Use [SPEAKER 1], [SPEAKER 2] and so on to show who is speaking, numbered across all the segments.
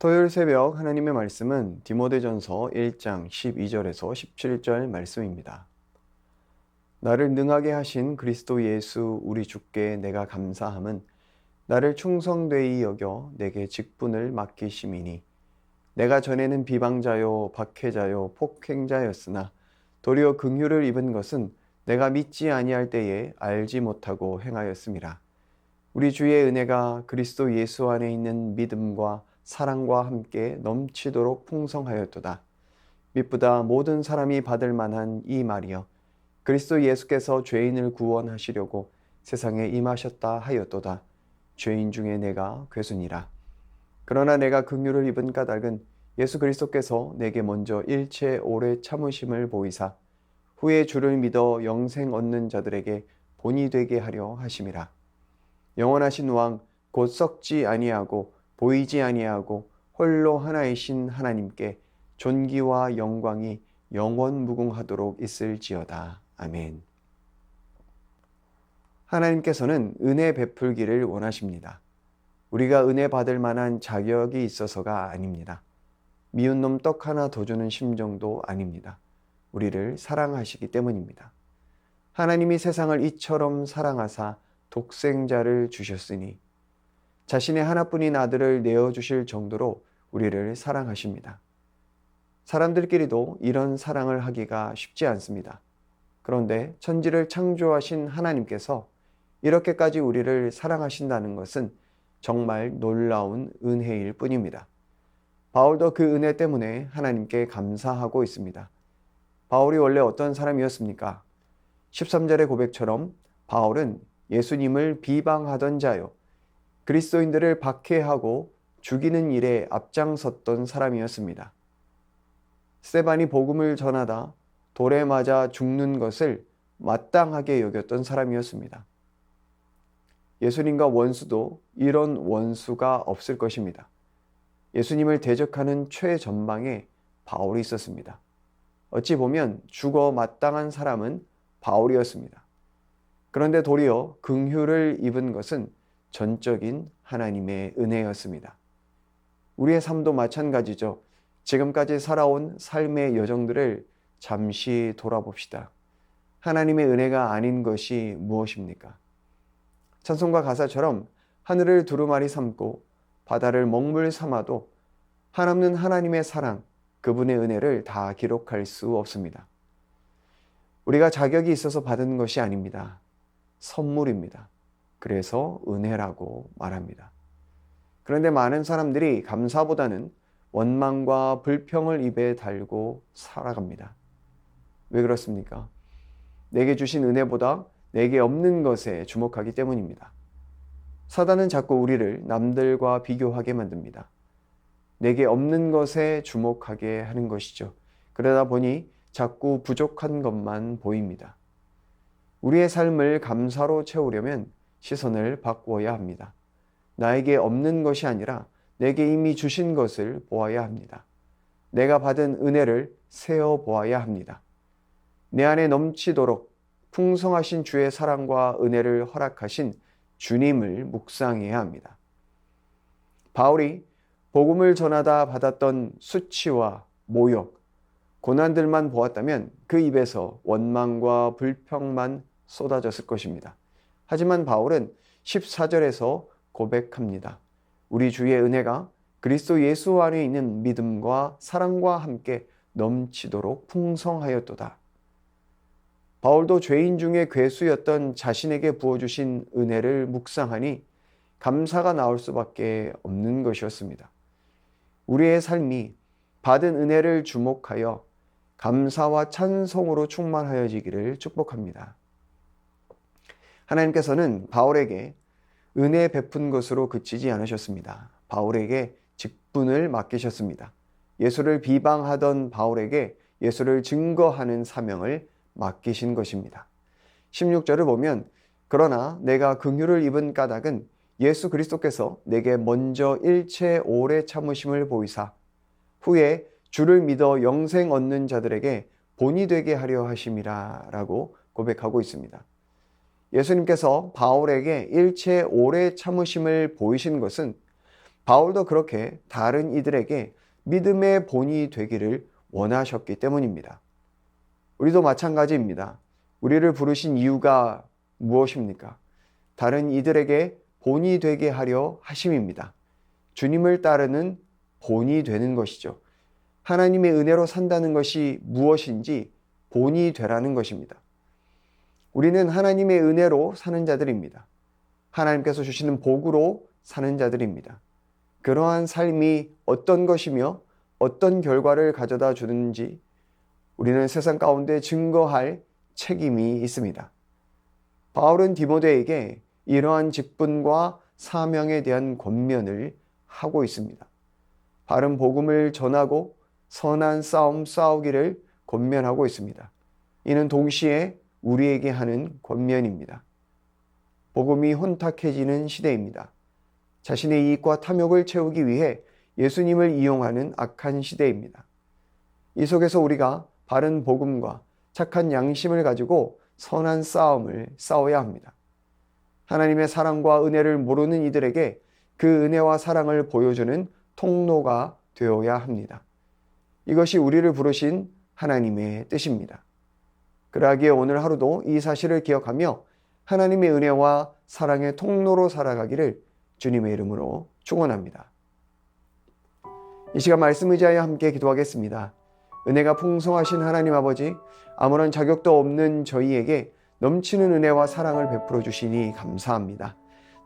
[SPEAKER 1] 토요일 새벽 하나님의 말씀은 디모데전서 1장 12절에서 17절 말씀입니다. 나를 능하게 하신 그리스도 예수 우리 주께 내가 감사함은 나를 충성되이 여겨 내게 직분을 맡기심이니 내가 전에는 비방자요 박해자요 폭행자였으나 도리어 긍휼을 입은 것은 내가 믿지 아니할 때에 알지 못하고 행하였음이라. 우리 주의 은혜가 그리스도 예수 안에 있는 믿음과 사랑과 함께 넘치도록 풍성하였도다. mit보다 모든 사람이 받을 만한 이 말이여 그리스도 예수께서 죄인을 구원하시려고 세상에 임하셨다 하였도다. 죄인 중에 내가 괴순이라. 그러나 내가 긍휼을 입은 까닭은 예수 그리스도께서 내게 먼저 일체 오래 참으심을 보이사 후에 주를 믿어 영생 얻는 자들에게 본이 되게 하려 하심이라. 영원하신 왕 곧 썩지 아니하고 보이지 아니하고 홀로 하나이신 하나님께 존귀와 영광이 영원 무궁하도록 있을지어다. 아멘. 하나님께서는 은혜 베풀기를 원하십니다. 우리가 은혜 받을 만한 자격이 있어서가 아닙니다. 미운 놈 떡 하나 더 주는 심정도 아닙니다. 우리를 사랑하시기 때문입니다. 하나님이 세상을 이처럼 사랑하사 독생자를 주셨으니 자신의 하나뿐인 아들을 내어주실 정도로 우리를 사랑하십니다. 사람들끼리도 이런 사랑을 하기가 쉽지 않습니다. 그런데 천지를 창조하신 하나님께서 이렇게까지 우리를 사랑하신다는 것은 정말 놀라운 은혜일 뿐입니다. 바울도 그 은혜 때문에 하나님께 감사하고 있습니다. 바울이 원래 어떤 사람이었습니까? 13절의 고백처럼 바울은 예수님을 비방하던 자요, 그리스도인들을 박해하고 죽이는 일에 앞장섰던 사람이었습니다. 스데반이 복음을 전하다 돌에 맞아 죽는 것을 마땅하게 여겼던 사람이었습니다. 예수님과 원수도 이런 원수가 없을 것입니다. 예수님을 대적하는 최전방에 바울이 있었습니다. 어찌 보면 죽어 마땅한 사람은 바울이었습니다. 그런데 도리어 긍휼을 입은 것은 전적인 하나님의 은혜였습니다. 우리의 삶도 마찬가지죠. 지금까지 살아온 삶의 여정들을 잠시 돌아봅시다. 하나님의 은혜가 아닌 것이 무엇입니까? 찬송가 가사처럼 하늘을 두루마리 삼고 바다를 먹물 삼아도 한없는 하나님의 사랑, 그분의 은혜를 다 기록할 수 없습니다. 우리가 자격이 있어서 받은 것이 아닙니다. 선물입니다. 그래서 은혜라고 말합니다. 그런데 많은 사람들이 감사보다는 원망과 불평을 입에 달고 살아갑니다. 왜 그렇습니까? 내게 주신 은혜보다 내게 없는 것에 주목하기 때문입니다. 사단은 자꾸 우리를 남들과 비교하게 만듭니다. 내게 없는 것에 주목하게 하는 것이죠. 그러다 보니 자꾸 부족한 것만 보입니다. 우리의 삶을 감사로 채우려면 시선을 바꾸어야 합니다. 나에게 없는 것이 아니라 내게 이미 주신 것을 보아야 합니다. 내가 받은 은혜를 세어 보아야 합니다. 내 안에 넘치도록 풍성하신 주의 사랑과 은혜를 허락하신 주님을 묵상해야 합니다. 바울이 복음을 전하다 받았던 수치와 모욕, 고난들만 보았다면 그 입에서 원망과 불평만 쏟아졌을 것입니다. 하지만 바울은 14절에서 고백합니다. 우리 주의 은혜가 그리스도 예수 안에 있는 믿음과 사랑과 함께 넘치도록 풍성하였도다. 바울도 죄인 중에 괴수였던 자신에게 부어주신 은혜를 묵상하니 감사가 나올 수밖에 없는 것이었습니다. 우리의 삶이 받은 은혜를 주목하여 감사와 찬송으로 충만하여지기를 축복합니다. 하나님께서는 바울에게 은혜 베푼 것으로 그치지 않으셨습니다. 바울에게 직분을 맡기셨습니다. 예수를 비방하던 바울에게 예수를 증거하는 사명을 맡기신 것입니다. 16절을 보면 그러나 내가 긍휼을 입은 까닭은 예수 그리스도께서 내게 먼저 일체 오래 참으심을 보이사 후에 주를 믿어 영생 얻는 자들에게 본이 되게 하려 하심이라 라고 고백하고 있습니다. 예수님께서 바울에게 일체 오래 참으심을 보이신 것은 바울도 그렇게 다른 이들에게 믿음의 본이 되기를 원하셨기 때문입니다. 우리도 마찬가지입니다. 우리를 부르신 이유가 무엇입니까? 다른 이들에게 본이 되게 하려 하심입니다. 주님을 따르는 본이 되는 것이죠. 하나님의 은혜로 산다는 것이 무엇인지 본이 되라는 것입니다. 우리는 하나님의 은혜로 사는 자들입니다. 하나님께서 주시는 복으로 사는 자들입니다. 그러한 삶이 어떤 것이며 어떤 결과를 가져다 주는지 우리는 세상 가운데 증거할 책임이 있습니다. 바울은 디모데에게 이러한 직분과 사명에 대한 권면을 하고 있습니다. 바른 복음을 전하고 선한 싸움 싸우기를 권면하고 있습니다. 이는 동시에 우리에게 하는 권면입니다. 복음이 혼탁해지는 시대입니다. 자신의 이익과 탐욕을 채우기 위해 예수님을 이용하는 악한 시대입니다. 이 속에서 우리가 바른 복음과 착한 양심을 가지고 선한 싸움을 싸워야 합니다. 하나님의 사랑과 은혜를 모르는 이들에게 그 은혜와 사랑을 보여주는 통로가 되어야 합니다. 이것이 우리를 부르신 하나님의 뜻입니다. 그러하기에 오늘 하루도 이 사실을 기억하며 하나님의 은혜와 사랑의 통로로 살아가기를 주님의 이름으로 축원합니다. 이 시간 말씀 의지하여 함께 기도하겠습니다. 은혜가 풍성하신 하나님 아버지, 아무런 자격도 없는 저희에게 넘치는 은혜와 사랑을 베풀어 주시니 감사합니다.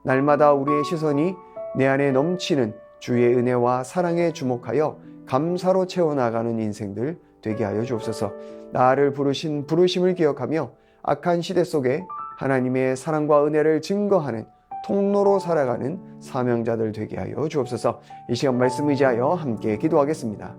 [SPEAKER 1] 날마다 우리의 시선이 내 안에 넘치는 주의 은혜와 사랑에 주목하여 감사로 채워나가는 인생들 되게 하여 주옵소서. 나를 부르신 부르심을 기억하며 악한 시대 속에 하나님의 사랑과 은혜를 증거하는 통로로 살아가는 사명자들 되게 하여 주옵소서. 이 시간 말씀 의지하여 함께 기도하겠습니다.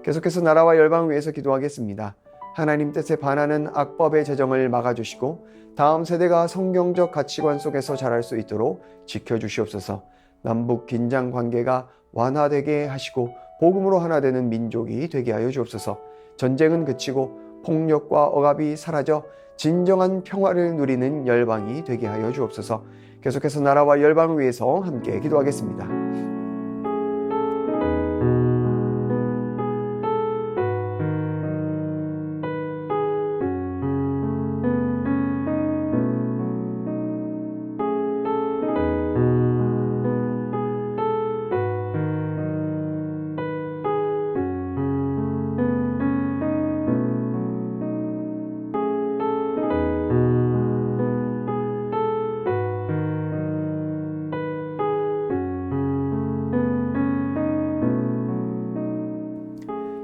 [SPEAKER 1] 계속해서 나라와 열방을 위해서 기도하겠습니다. 하나님 뜻에 반하는 악법의 재정을 막아주시고 다음 세대가 성경적 가치관 속에서 자랄 수 있도록 지켜주시옵소서. 남북 긴장 관계가 완화되게 하시고 복음으로 하나 되는 민족이 되게 하여 주옵소서. 전쟁은 그치고 폭력과 억압이 사라져 진정한 평화를 누리는 열방이 되게 하여 주옵소서. 계속해서 나라와 열방을 위해서 함께 기도하겠습니다.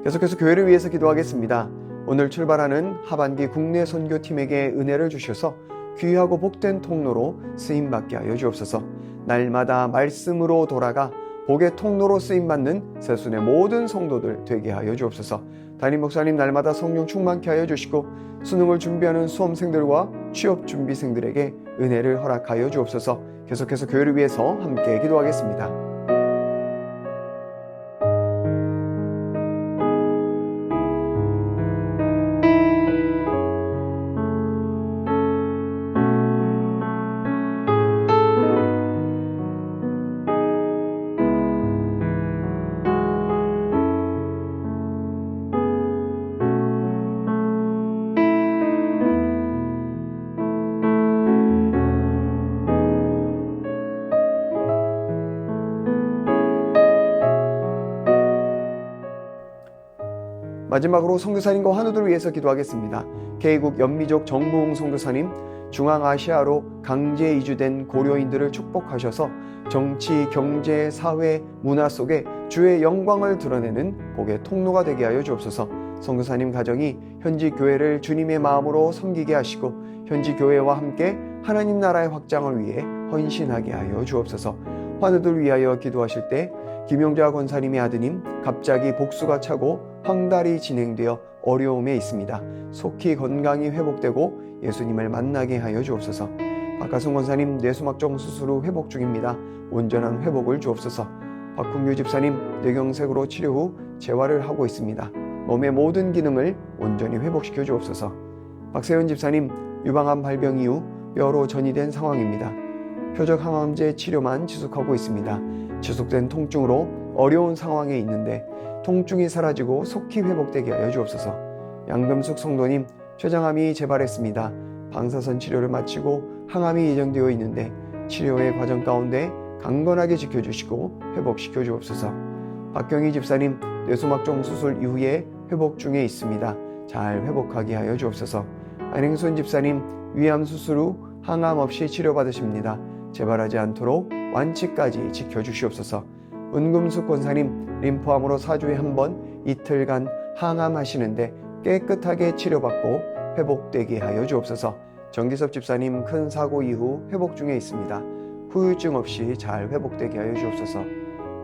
[SPEAKER 1] 계속해서 교회를 위해서 기도하겠습니다. 오늘 출발하는 하반기 국내 선교팀에게 은혜를 주셔서 귀하고 복된 통로로 쓰임받게 하여 주옵소서. 날마다 말씀으로 돌아가 복의 통로로 쓰임받는 새순의 모든 성도들 되게 하여 주옵소서. 담임 목사님 날마다 성령 충만케 하여 주시고 수능을 준비하는 수험생들과 취업 준비생들에게 은혜를 허락하여 주옵소서. 계속해서 교회를 위해서 함께 기도하겠습니다. 마지막으로 선교사님과 환우들을 위해서 기도하겠습니다. K국 연미족 정부웅 선교사님, 중앙아시아로 강제 이주된 고려인들을 축복하셔서 정치, 경제, 사회, 문화 속에 주의 영광을 드러내는 복의 통로가 되게 하여 주옵소서. 선교사님 가정이 현지 교회를 주님의 마음으로 섬기게 하시고 현지 교회와 함께 하나님 나라의 확장을 위해 헌신하게 하여 주옵소서. 환우들 위하여 기도하실 때 김용자 권사님의 아드님 갑자기 복수가 차고 황달이 진행되어 어려움에 있습니다. 속히 건강이 회복되고 예수님을 만나게 하여 주옵소서. 박가순 권사님 뇌수막종 수술 후 회복 중입니다. 온전한 회복을 주옵소서. 박훈규 집사님 뇌경색으로 치료 후 재활을 하고 있습니다. 몸의 모든 기능을 온전히 회복시켜 주옵소서. 박세현 집사님 유방암 발병 이후 뼈로 전이된 상황입니다. 표적 항암제 치료만 지속하고 있습니다. 지속된 통증으로 어려운 상황에 있는데 통증이 사라지고 속히 회복되게 하여 주옵소서. 양금숙 성도님 췌장암이 재발했습니다. 방사선 치료를 마치고 항암이 예정되어 있는데 치료의 과정 가운데 강건하게 지켜주시고 회복시켜 주옵소서. 박경희 집사님 뇌수막종 수술 이후에 회복 중에 있습니다. 잘 회복하게 하여 주옵소서. 안행순 집사님 위암 수술 후 항암 없이 치료받으십니다. 재발하지 않도록 완치까지 지켜주시옵소서. 은금숙 권사님 림프암으로 4주에 한 번 이틀간 항암하시는데 깨끗하게 치료받고 회복되게 하여 주옵소서. 정기섭 집사님 큰 사고 이후 회복 중에 있습니다. 후유증 없이 잘 회복되게 하여 주옵소서.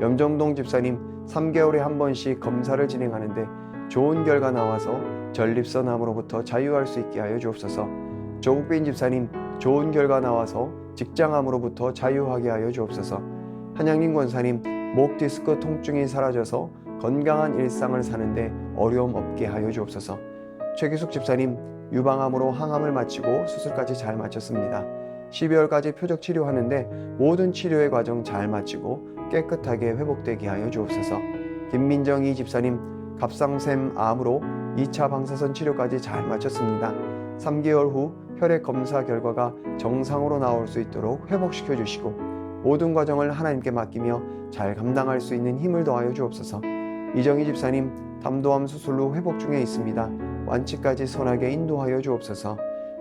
[SPEAKER 1] 염정동 집사님 3개월에 한 번씩 검사를 진행하는데 좋은 결과 나와서 전립선암으로부터 자유할 수 있게 하여 주옵소서. 조국빈 집사님 좋은 결과 나와서 직장암으로부터 자유하게 하여 주옵소서. 한양림 권사님 목 디스크 통증이 사라져서 건강한 일상을 사는데 어려움 없게 하여 주옵소서. 최기숙 집사님 유방암으로 항암을 마치고 수술까지 잘 마쳤습니다. 12월까지 표적 치료하는데 모든 치료의 과정 잘 마치고 깨끗하게 회복되게 하여 주옵소서. 김민정희 집사님 갑상샘 암으로 2차 방사선 치료까지 잘 마쳤습니다. 3개월 후 혈액 검사 결과가 정상으로 나올 수 있도록 회복시켜 주시고 모든 과정을 하나님께 맡기며 잘 감당할 수 있는 힘을 더하여 주옵소서. 이정희 집사님 담도암 수술 후 회복 중에 있습니다. 완치까지 선하게 인도하여 주옵소서.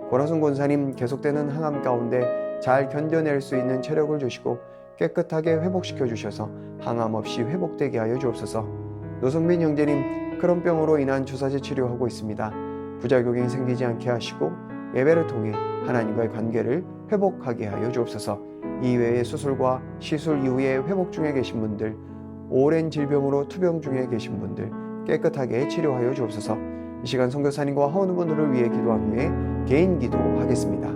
[SPEAKER 1] 고라순 권사님 계속되는 항암 가운데 잘 견뎌낼 수 있는 체력을 주시고 깨끗하게 회복시켜 주셔서 항암 없이 회복되게 하여 주옵소서. 노성빈 형제님 크론병으로 인한 주사제 치료하고 있습니다. 부작용이 생기지 않게 하시고 예배를 통해 하나님과의 관계를 회복하게 하여 주옵소서. 이외의 수술과 시술 이후에 회복 중에 계신 분들, 오랜 질병으로 투병 중에 계신 분들 깨끗하게 치료하여 주옵소서. 이 시간 선교사님과 하원분들을 위해 기도한 후에 개인 기도하겠습니다.